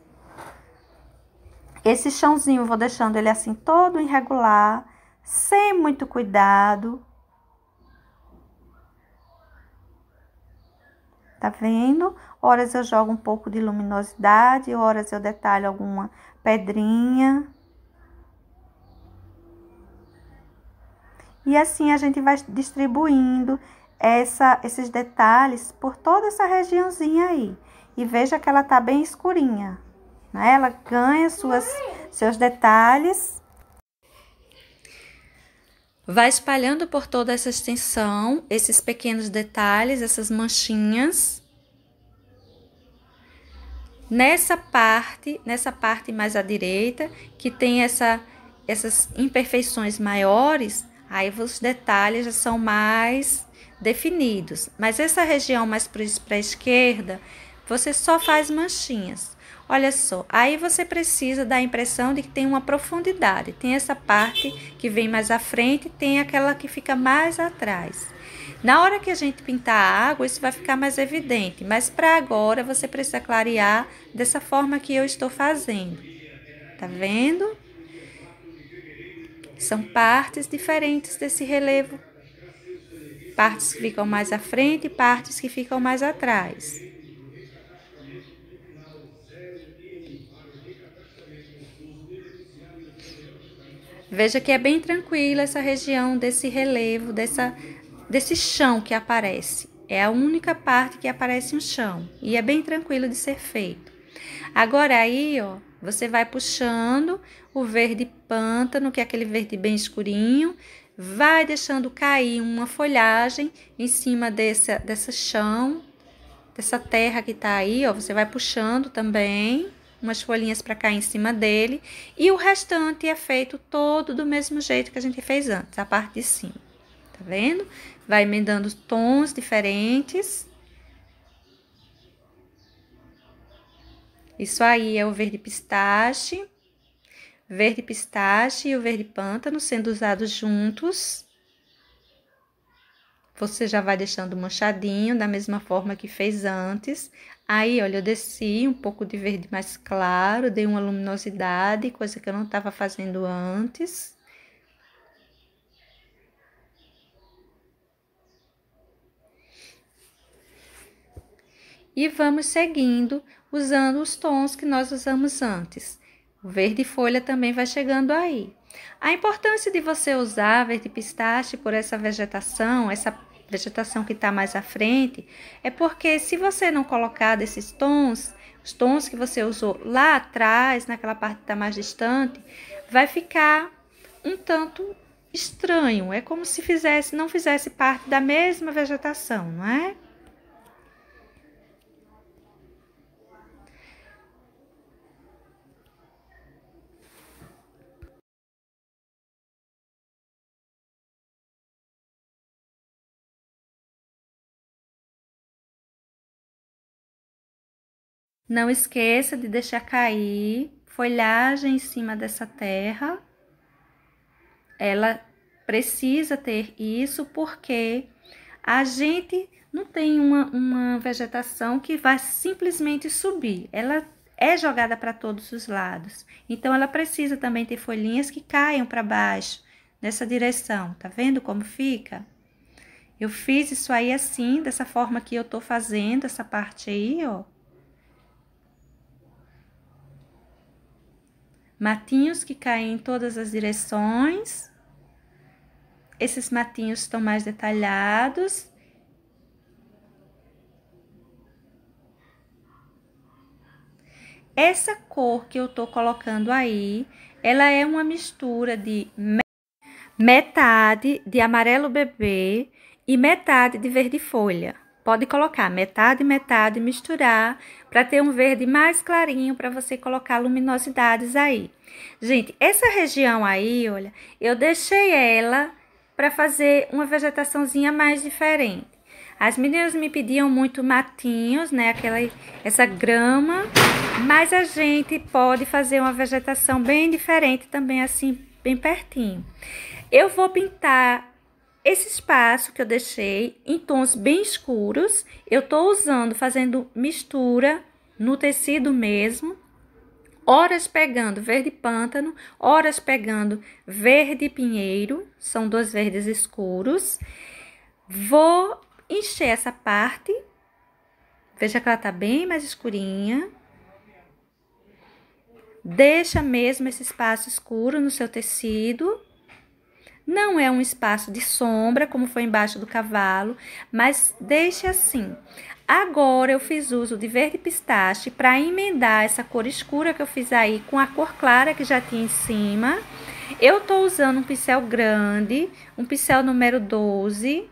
Esse chãozinho eu vou deixando ele assim todo irregular, sem muito cuidado. Tá vendo? Horas eu jogo um pouco de luminosidade, horas eu detalho alguma pedrinha. E assim a gente vai distribuindo esses detalhes por toda essa regiãozinha aí. E veja que ela tá bem escurinha, né? Ela ganha seus detalhes. Vai espalhando por toda essa extensão, esses pequenos detalhes, essas manchinhas. Nessa parte mais à direita, que tem essas imperfeições maiores, aí os detalhes já são mais definidos. Mas essa região mais para a esquerda, você só faz manchinhas. Olha só, aí você precisa dar a impressão de que tem uma profundidade. Tem essa parte que vem mais à frente, tem aquela que fica mais atrás. Na hora que a gente pintar a água, isso vai ficar mais evidente, mas para agora você precisa clarear dessa forma que eu estou fazendo. Tá vendo? São partes diferentes desse relevo. Partes que ficam mais à frente e partes que ficam mais atrás. Veja que é bem tranquila essa região desse relevo, desse chão que aparece. É a única parte que aparece um chão e é bem tranquilo de ser feito. Agora aí, ó, você vai puxando o verde pântano, que é aquele verde bem escurinho, vai deixando cair uma folhagem em cima dessa chão, dessa terra que tá aí, ó, você vai puxando também umas folhinhas para cair em cima dele, e o restante é feito todo do mesmo jeito que a gente fez antes, a parte de cima. Tá vendo? Vai emendando tons diferentes. Isso aí é o verde pistache e o verde pântano sendo usados juntos. Você já vai deixando manchadinho da mesma forma que fez antes. Aí, olha, eu desci um pouco de verde mais claro, dei uma luminosidade, coisa que eu não estava fazendo antes. e vamos seguindo usando os tons que nós usamos antes. O verde folha também vai chegando aí. A importância de você usar verde pistache por essa vegetação que está mais à frente, é porque se você não colocar desses tons, os tons que você usou lá atrás, naquela parte que está mais distante, vai ficar um tanto estranho. É como se não fizesse parte da mesma vegetação, não é? Não esqueça de deixar cair folhagem em cima dessa terra. Ela precisa ter isso porque a gente não tem uma vegetação que vai simplesmente subir. Ela é jogada para todos os lados. Então, ela precisa também ter folhinhas que caiam para baixo, nessa direção. Tá vendo como fica? Eu fiz isso aí assim, dessa forma que eu tô fazendo, essa parte aí, ó. Matinhos que caem em todas as direções. Esses matinhos estão mais detalhados. Essa cor que eu tô colocando aí, ela é uma mistura de metade de amarelo bebê e metade de verde folha. Pode colocar metade e metade, misturar para ter um verde mais clarinho para você colocar luminosidades aí. Gente, essa região aí, olha, eu deixei ela para fazer uma vegetaçãozinha mais diferente. As meninas me pediam muito matinhos, né, essa grama, mas a gente pode fazer uma vegetação bem diferente também, assim, bem pertinho. Eu vou pintar esse espaço que eu deixei em tons bem escuros. Eu tô fazendo mistura no tecido mesmo. Horas pegando verde pântano, horas pegando verde pinheiro. São dois verdes escuros. Vou encher essa parte. Veja que ela tá bem mais escurinha. Deixa mesmo esse espaço escuro no seu tecido. Não é um espaço de sombra, como foi embaixo do cavalo, mas deixe assim. Agora, eu fiz uso de verde pistache para emendar essa cor escura que eu fiz aí com a cor clara que já tinha em cima. Eu tô usando um pincel grande, um pincel número 12.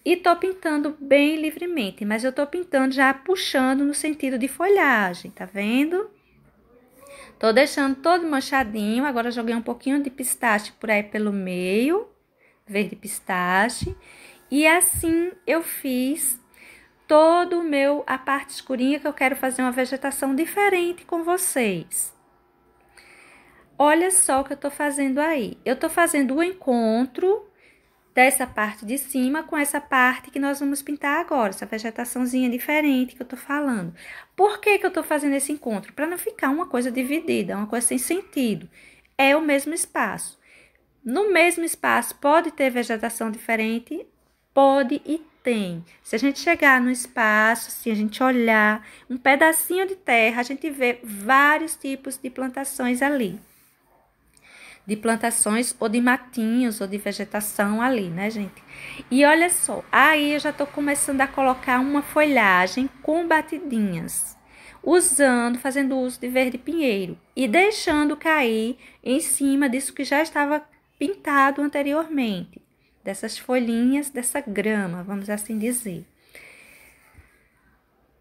E tô pintando bem livremente, mas eu tô pintando já puxando no sentido de folhagem, tá vendo? Tô deixando todo manchadinho, agora joguei um pouquinho de pistache por aí pelo meio, verde pistache. E assim eu fiz a parte escurinha que eu quero fazer uma vegetação diferente com vocês. Olha só o que eu tô fazendo aí. Eu tô fazendo o encontro dessa parte de cima com essa parte que nós vamos pintar agora, essa vegetaçãozinha diferente que eu tô falando. Por que que eu tô fazendo esse encontro? Para não ficar uma coisa dividida, uma coisa sem sentido. É o mesmo espaço. No mesmo espaço pode ter vegetação diferente? Pode e tem. Se a gente chegar no espaço, se a gente olhar um pedacinho de terra, a gente vê vários tipos de plantações ali. De plantações ou de matinhos ou de vegetação ali, né, gente? E olha só, aí eu já tô começando a colocar uma folhagem com batidinhas, fazendo uso de verde pinheiro e deixando cair em cima disso que já estava pintado anteriormente, dessas folhinhas, dessa grama, vamos assim dizer.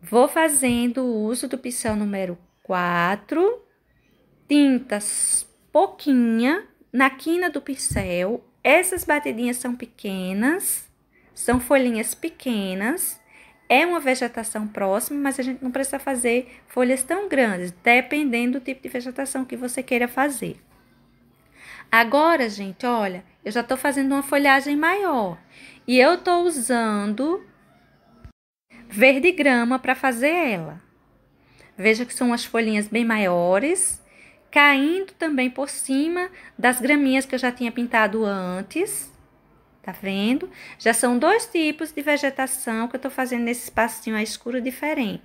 Vou fazendo uso do pincel número 4, tintas pouquinha na quina do pincel. Essas batidinhas são pequenas, são folhinhas pequenas. É uma vegetação próxima, mas a gente não precisa fazer folhas tão grandes, dependendo do tipo de vegetação que você queira fazer. Agora, gente, olha, eu já tô fazendo uma folhagem maior e eu tô usando verde grama para fazer ela. Veja que são as folhinhas bem maiores, caindo também por cima das graminhas que eu já tinha pintado antes, Tá vendo? Já são 2 tipos de vegetação que eu tô fazendo nesse espacinho escuro diferente.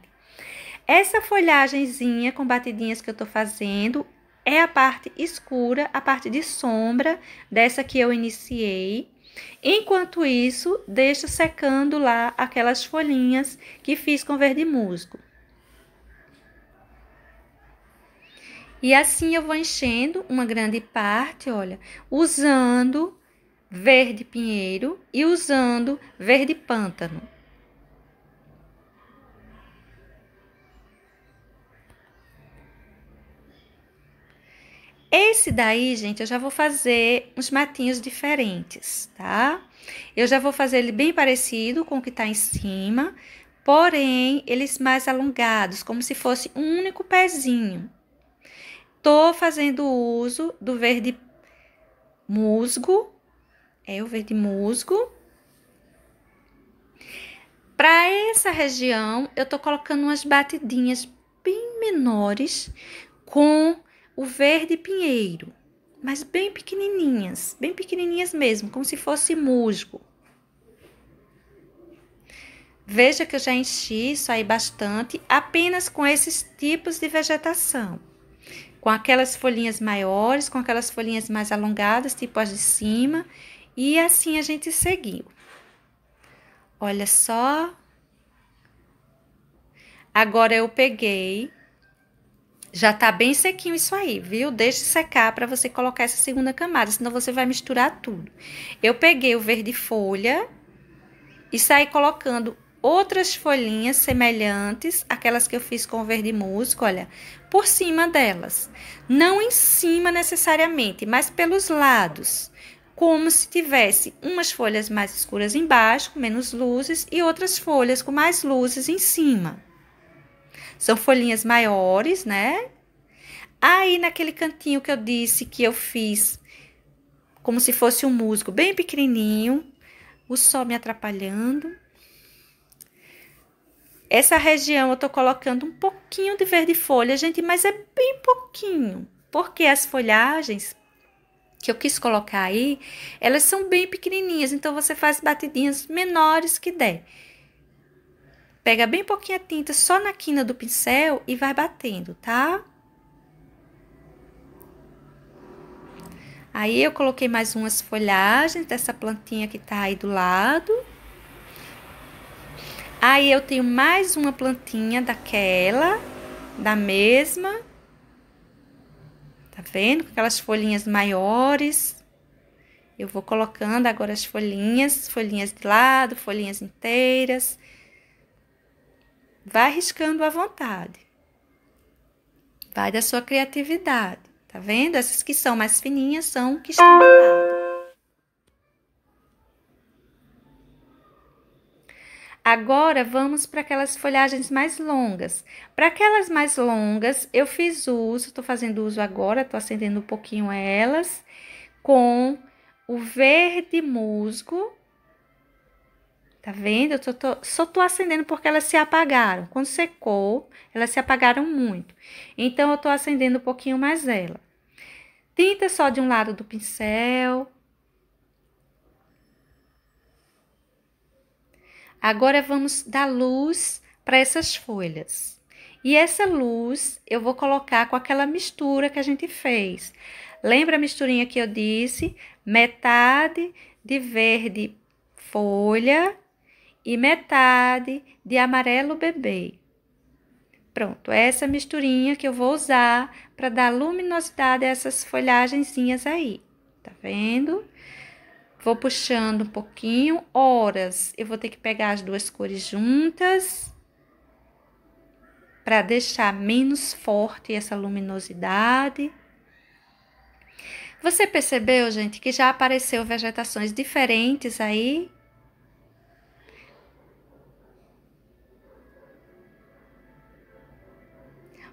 Essa folhagenzinha com batidinhas que eu tô fazendo é a parte escura, a parte de sombra dessa que eu iniciei. Enquanto isso, deixo secando lá aquelas folhinhas que fiz com verde musgo. E assim eu vou enchendo uma grande parte, olha, usando verde pinheiro e usando verde pântano. Esse daí, gente, eu já vou fazer uns matinhos diferentes, tá? Eu já vou fazer ele bem parecido com o que tá em cima, porém, eles mais alongados, como se fosse um único pezinho. Tô fazendo uso do verde musgo, o verde musgo. Para essa região, eu tô colocando umas batidinhas bem menores com o verde pinheiro, mas bem pequenininhas mesmo, como se fosse musgo. Veja que eu já enchi isso aí bastante, apenas com esses tipos de vegetação. Com aquelas folhinhas maiores, com aquelas folhinhas mais alongadas, tipo as de cima, e assim a gente seguiu. Olha só. Agora eu peguei, já tá bem sequinho isso aí, viu? Deixe secar para você colocar essa segunda camada, senão você vai misturar tudo. Eu peguei o verde folha e saí colocando outras folhinhas semelhantes, aquelas que eu fiz com o verde musgo, olha, por cima delas. Não em cima necessariamente, mas pelos lados. Como se tivesse umas folhas mais escuras embaixo, com menos luzes, e outras folhas com mais luzes em cima. São folhinhas maiores, né? Aí, naquele cantinho que eu disse que eu fiz como se fosse um musgo bem pequenininho, o sol me atrapalhando. Essa região eu tô colocando um pouquinho de verde folha, gente, mas é bem pouquinho, porque as folhagens que eu quis colocar aí, elas são bem pequenininhas, então você faz batidinhas menores que der. Pega bem pouquinha tinta só na quina do pincel e vai batendo, tá? Aí, eu coloquei mais umas folhagens dessa plantinha que tá aí do lado. Aí, eu tenho mais uma plantinha daquela, da mesma. Tá vendo? Com aquelas folhinhas maiores. Eu vou colocando agora as folhinhas de lado, folhinhas inteiras. Vai riscando à vontade. Vai da sua criatividade. Tá vendo? Essas que são mais fininhas são que estão do lado. Agora, vamos para aquelas folhagens mais longas. Para aquelas mais longas, eu fiz uso, tô fazendo uso agora, tô acendendo um pouquinho elas, com o verde musgo. Tá vendo? Só tô acendendo porque elas se apagaram. Quando secou, elas se apagaram muito. Então, eu tô acendendo um pouquinho mais ela. Tinta só de um lado do pincel. Agora, vamos dar luz para essas folhas. E essa luz, eu vou colocar com aquela mistura que a gente fez. Lembra a misturinha que eu disse? Metade de verde folha e metade de amarelo bebê. Pronto, essa misturinha que eu vou usar para dar luminosidade a essas folhagenzinhas aí, tá vendo? Vou puxando um pouquinho, horas eu vou ter que pegar as duas cores juntas para deixar menos forte essa luminosidade. Você percebeu, gente, que já apareceu vegetações diferentes aí?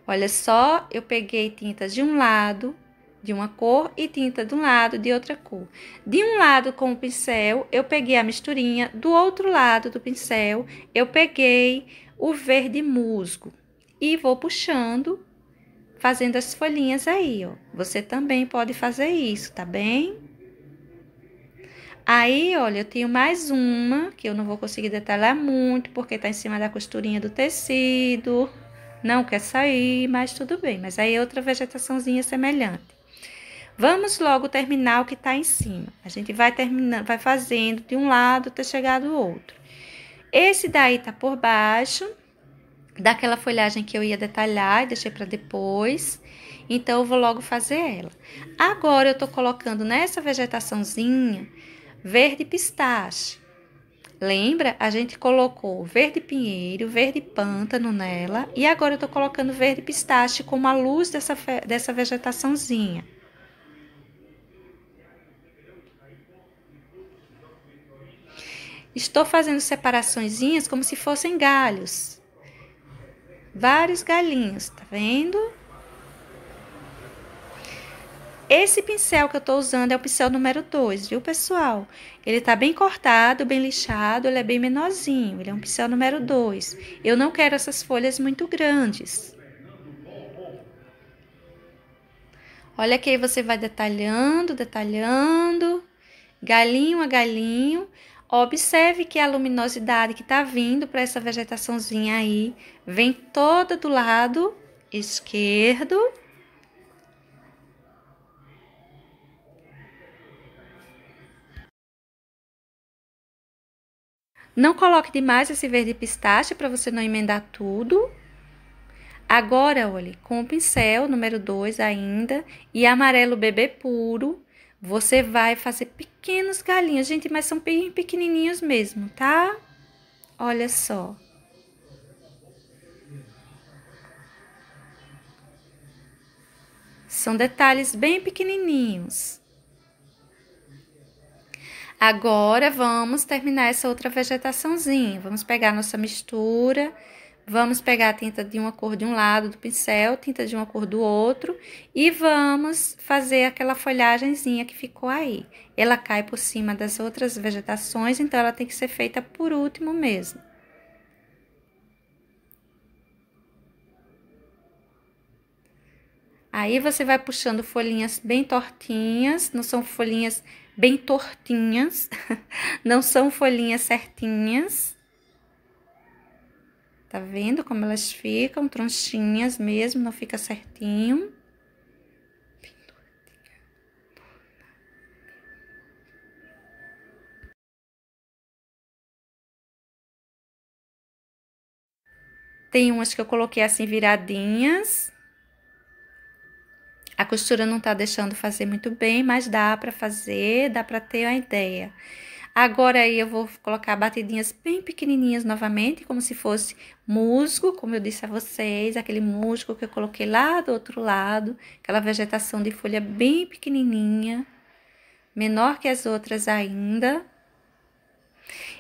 Olha só, eu peguei tinta de um lado, de uma cor, e tinta de um lado, de outra cor. De um lado, com o pincel, eu peguei a misturinha. Do outro lado do pincel, eu peguei o verde musgo. E vou puxando, fazendo as folhinhas aí, ó. Você também pode fazer isso, tá bem? Aí, olha, eu tenho mais uma, que eu não vou conseguir detalhar muito, porque tá em cima da costurinha do tecido. Não quer sair, mas tudo bem. Mas aí é outra vegetaçãozinha semelhante. Vamos logo terminar o que tá em cima. A gente vai terminando, vai fazendo de um lado até chegar do outro. Esse daí tá por baixo daquela folhagem que eu ia detalhar e deixei para depois. Então, eu vou logo fazer ela. Agora, eu tô colocando nessa vegetaçãozinha verde pistache. Lembra? A gente colocou verde pinheiro, verde pântano nela. E agora eu tô colocando verde pistache como a luz dessa vegetaçãozinha. Estou fazendo separaçõezinhas como se fossem galhos. Vários galhinhos, tá vendo? Esse pincel que eu tô usando é o pincel número 2, viu, pessoal? Ele tá bem cortado, bem lixado, ele é bem menorzinho. Ele é um pincel número 2. Eu não quero essas folhas muito grandes. Olha que aí você vai detalhando, detalhando, galinho a galinho. Observe que a luminosidade que tá vindo para essa vegetaçãozinha aí vem toda do lado esquerdo. Não coloque demais esse verde pistache para você não emendar tudo. Agora, olhe, com o pincel número 2 ainda e amarelo bebê puro, você vai fazer pequenos galinhos. Gente, mas são bem pequenininhos mesmo, tá? Olha só. São detalhes bem pequenininhos. Agora, vamos terminar essa outra vegetaçãozinha. Vamos pegar nossa mistura, vamos pegar a tinta de uma cor de um lado do pincel, tinta de uma cor do outro, e vamos fazer aquela folhagenzinha que ficou aí. Ela cai por cima das outras vegetações, então ela tem que ser feita por último mesmo. Aí, você vai puxando folhinhas bem tortinhas, não são folhinhas bem tortinhas, não são folhinhas certinhas. Tá vendo como elas ficam tronchinhas mesmo, não fica certinho. Tem umas que eu coloquei assim viradinhas. A costura não tá deixando fazer muito bem, mas dá pra fazer, dá pra ter uma ideia. Agora aí eu vou colocar batidinhas bem pequenininhas novamente, como se fosse musgo, como eu disse a vocês, aquele musgo que eu coloquei lá do outro lado, aquela vegetação de folha bem pequenininha, menor que as outras ainda.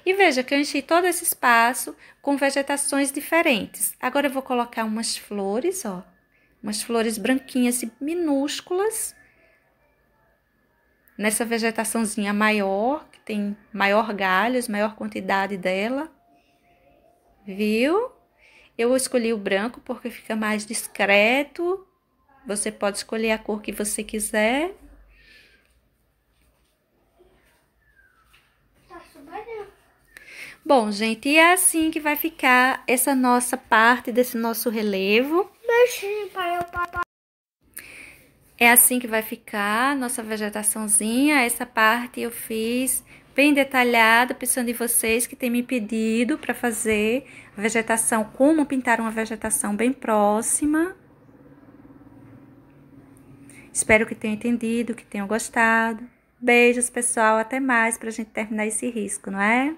E veja que eu enchi todo esse espaço com vegetações diferentes. Agora eu vou colocar umas flores, ó, umas flores branquinhas e minúsculas nessa vegetaçãozinha maior, que tem maior galhos, maior quantidade dela, viu? Eu escolhi o branco porque fica mais discreto. Você pode escolher a cor que você quiser. Bom, gente, e é assim que vai ficar essa nossa parte desse nosso relevo. É assim que vai ficar nossa vegetaçãozinha. Essa parte eu fiz bem detalhada, pensando em vocês que têm me pedido para fazer a vegetação, como pintar uma vegetação bem próxima. Espero que tenham entendido, que tenham gostado. Beijos, pessoal, até mais para a gente terminar esse risco, não é?